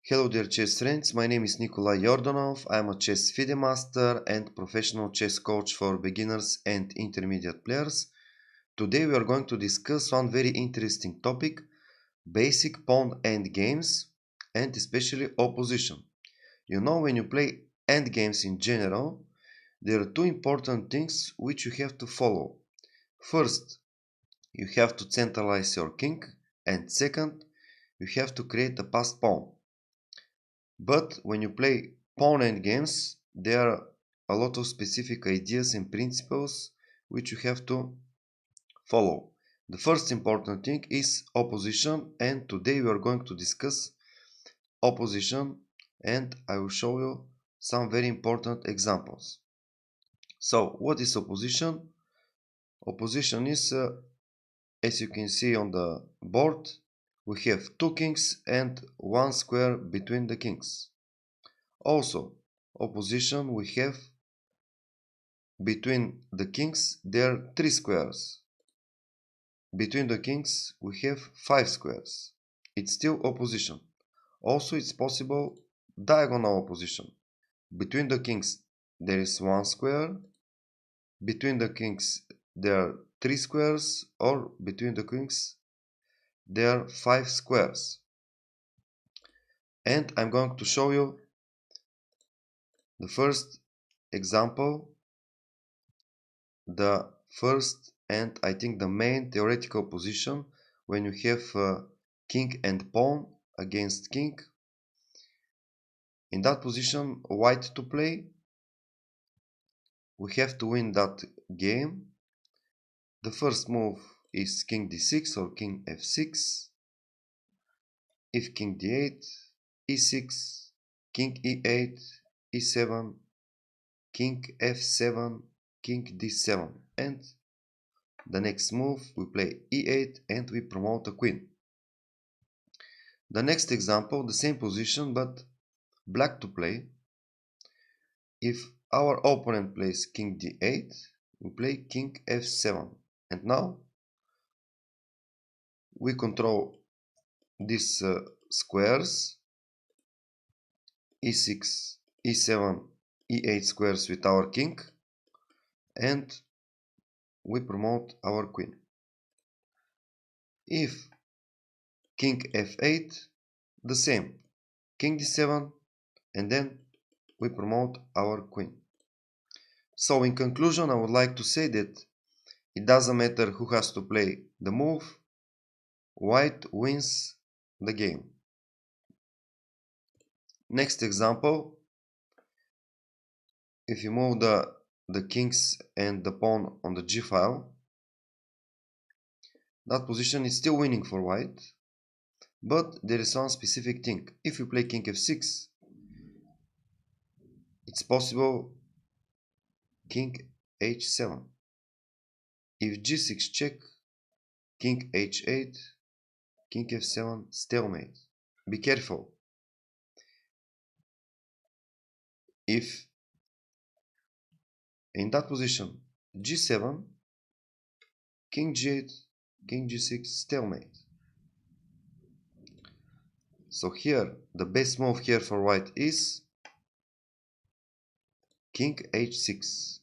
Hello dear chess friends, my name is Nikolai Yordanov. I am a chess FIDE master and professional chess coach for beginners and intermediate players. Today we are going to discuss one very interesting topic, basic pawn endgames and especially opposition. You know, when you play endgames in general, there are two important things which you have to follow. First, you have to centralize your king, and second, you have to create a passed pawn. But when you play pawn endgames, there are a lot of specific ideas and principles which you have to follow. The first important thing is opposition, and today we are going to discuss opposition, and I will show you some very important examples. So, what is opposition? Opposition is, as you can see on the board, we have two kings and one square between the kings. Also, opposition we have between the kings there are 3 squares. Between the kings we have 5 squares. It's still opposition. Also it's possible diagonal opposition. Between the kings there is 1 square. Between the kings there are 3 squares, or between the kings there are 5 squares. And I'm going to show you the first example, the first and I think the main theoretical position when you have king and pawn against king. In that position, white to play. We have to win that game. The first move is king d6 or king f6. If king d8, e6, king e8, e7, king f7, king d7, and the next move we play e8 and we promote a queen. The next example, the same position but black to play. If our opponent plays king d8, we play king f7, and now we control these squares, e6, e7, e8 squares with our king, and we promote our queen. If king f8, the same, king d7, and then we promote our queen. So in conclusion, I would like to say that it doesn't matter who has to play the move, white wins the game. Next example, if you move the kings and the pawn on the g file, that position is still winning for white, but there is one specific thing. If you play king f6, it's possible king h7. If g6 check, king h8, king f7, stalemate. Be careful. If in that position g7, king g8, king g6, stalemate. So here the best move here for white is king h6.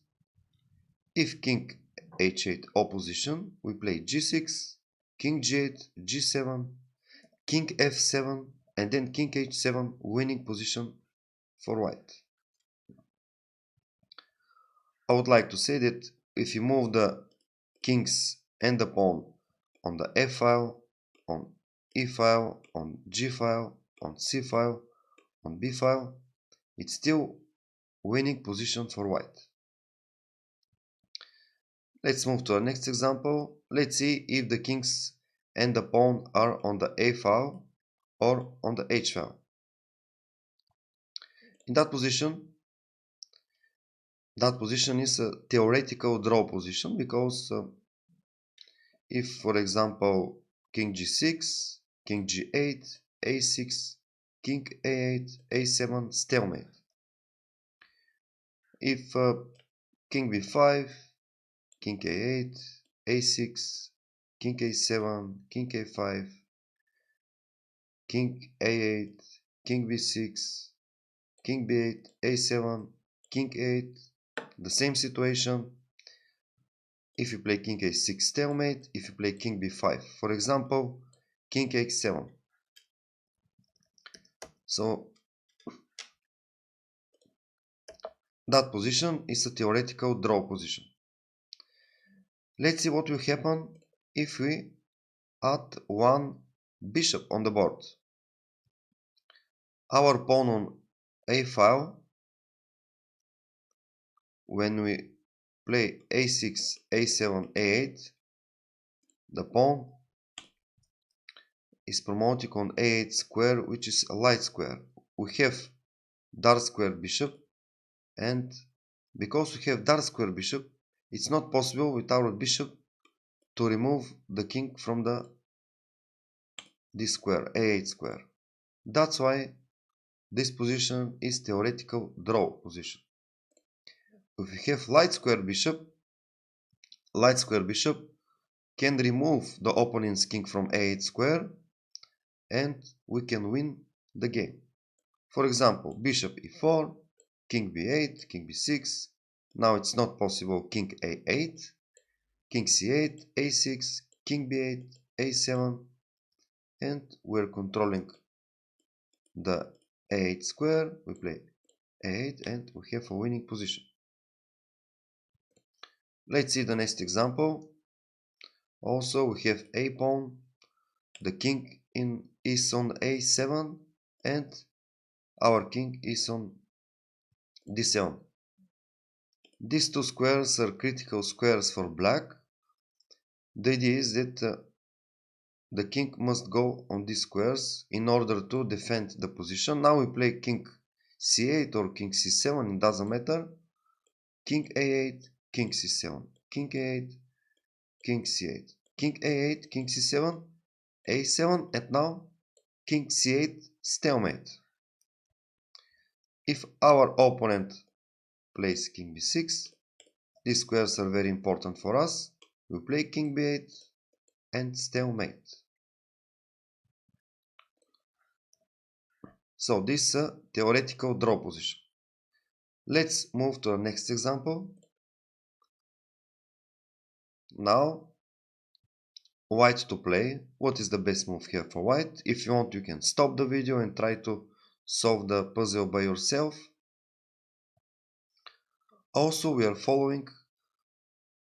If king h8 opposition, we play g6, king g8, g7, king f7, and then king h7, winning position for white. I would like to say that if you move the kings and the pawn on the f file, on e file, on g file, on c file, on b file, it's still winning position for white. Let's move to our next example. Let's see if the kings and the pawn are on the a file or on the h file. In that position is a theoretical draw position, because if, for example, king g6, king g8, a6, king a8, a7, stalemate. If king b5, king a8, a6, king a7, king a5, king a8, king b6, king b8, a7, king 8. The same situation if you play king a6 stalemate, if you play king b5. For example, king h7. So that position is a theoretical draw position. Let's see what will happen if we add one bishop on the board. Our pawn on a file, when we play a6, a7, a8, the pawn is promoting on a8 square, which is a light square. We have dark square bishop, and because we have dark square bishop, it's not possible with our bishop to remove the king from this square, a8 square. That's why this position is theoretical draw position. If we have light square bishop can remove the opponent's king from a8 square, and we can win the game. For example, bishop e4, king b8, king b6. Now it's not possible. King a8, king c8, a6, king b8, a7, and we're controlling the a8 square. We play a8 and we have a winning position. Let's see the next example. Also, we have a pawn. The king is on a7 and our king is on d7. These two squares are critical squares for black. The idea is that the king must go on these squares in order to defend the position. Now we play king c8 or king c7, it doesn't matter. King a8, king c7, king a8, king c8, king a8, king c7, a7, and now king c8 stalemate. If our opponent plays king b6, these squares are very important for us. We play king b8 and stalemate. So this is a theoretical draw position. Let's move to the next example. Now, white to play. What is the best move here for white? If you want, you can stop the video and try to solve the puzzle by yourself. Also, we are following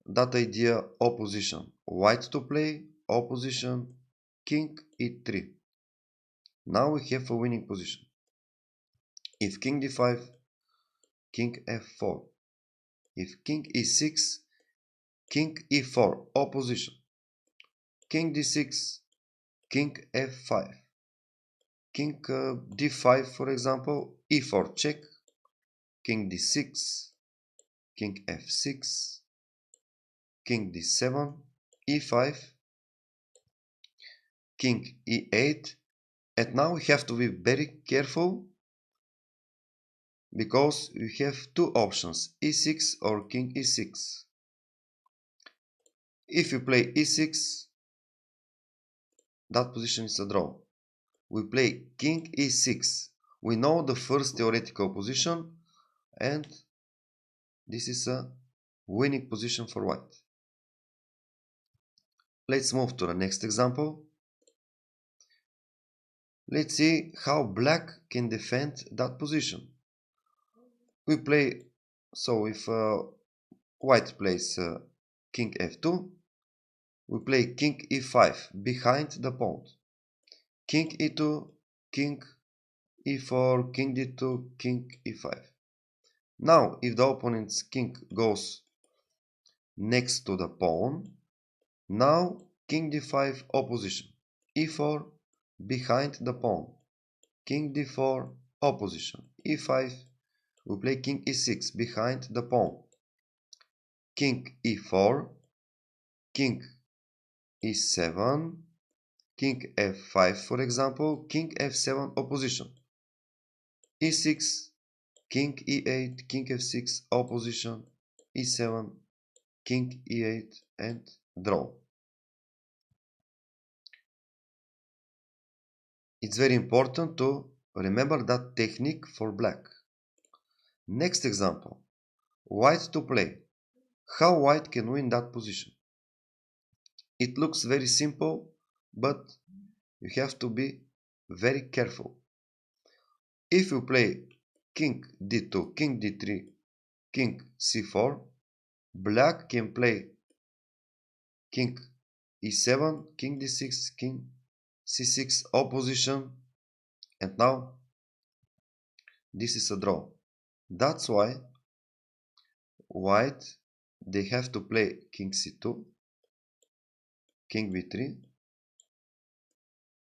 that idea opposition. White to play, opposition, king e3. Now we have a winning position. If king d5, king f4. If king e6, king e4, opposition. King d6, king f5. King d5, for example, e4 check. King d6, king f6, king d7, e5, king e8. And now we have to be very careful because we have two options, e6 or king e6. If you play e6, that position is a draw. We play king e6. We know the first theoretical position, and this is a winning position for white. Let's move to the next example. Let's see how black can defend that position. We play, so if white plays king f2, we play king e5 behind the pawn. King e2, king e4, king d2, king e5. Now, if the opponent's king goes next to the pawn, now king d5 opposition, e4 behind the pawn, king d4 opposition, e5, we play king e6 behind the pawn, king e4, king e7, king f5, for example, king f7 opposition, e6, king e8, king f6 opposition, e7, king e8, and draw. It's very important to remember that technique for black. Next example. White to play. How white can win that position? It looks very simple, but you have to be very careful. If you play king d2, king d3, king c4, black can play king e7, king d6, king c6 opposition, and now this is a draw. That's why white, they have to play king c2, king b3,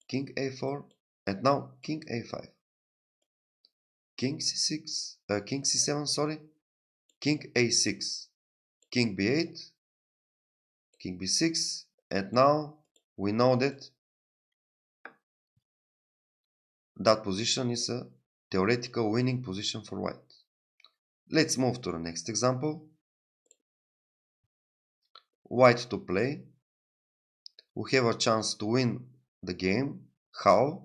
king a4, and now king a5, king c6, king c7, sorry, king a6, king b8, king b6, and now we know that that position is a theoretical winning position for white. Let's move to the next example. White to play. We have a chance to win the game. How?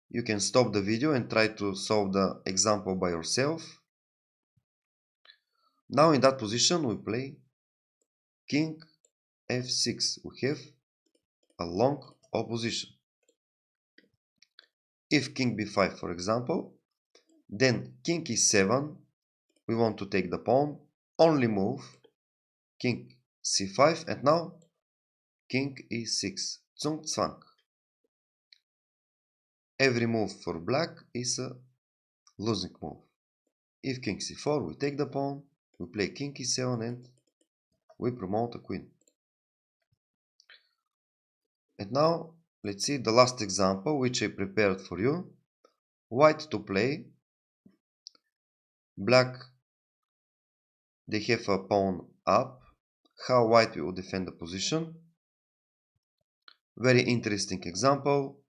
You can stop the video and try to solve the example by yourself. Now in that position we play king f6. We have a long opposition. If king b5, for example, then king e7, we want to take the pawn, only move, king c5, and now king e6, Zung Zwang. Every move for black is a losing move. If king c4, we take the pawn, we play king e7, and we promote a queen. And now let's see the last example which I prepared for you. White to play. Black, they have a pawn up. How white will defend the position. Very interesting example.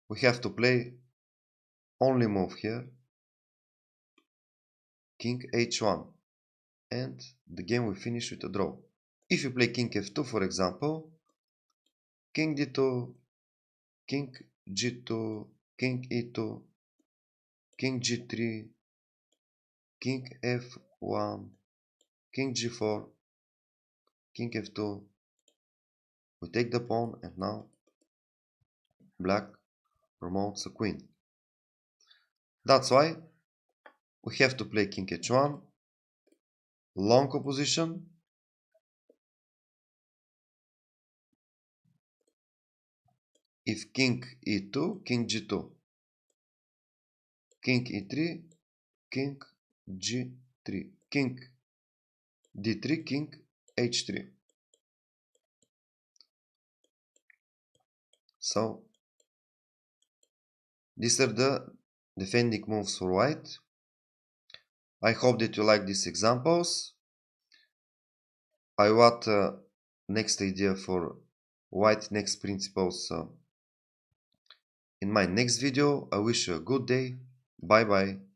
We have to play only move here, king h1, and the game will finish with a draw. If you play king f2, for example, king d2, king g2, king e2, king g3, king f1, king g4, king f2, we take the pawn, and now black promotes a queen. That's why we have to play king h1, long opposition, if king e2, king g2, king e3, king g3, king d3, king h3. So these are the defending moves for white. I hope that you like these examples. I want next idea for white next principles in my next video. I wish you a good day. Bye bye.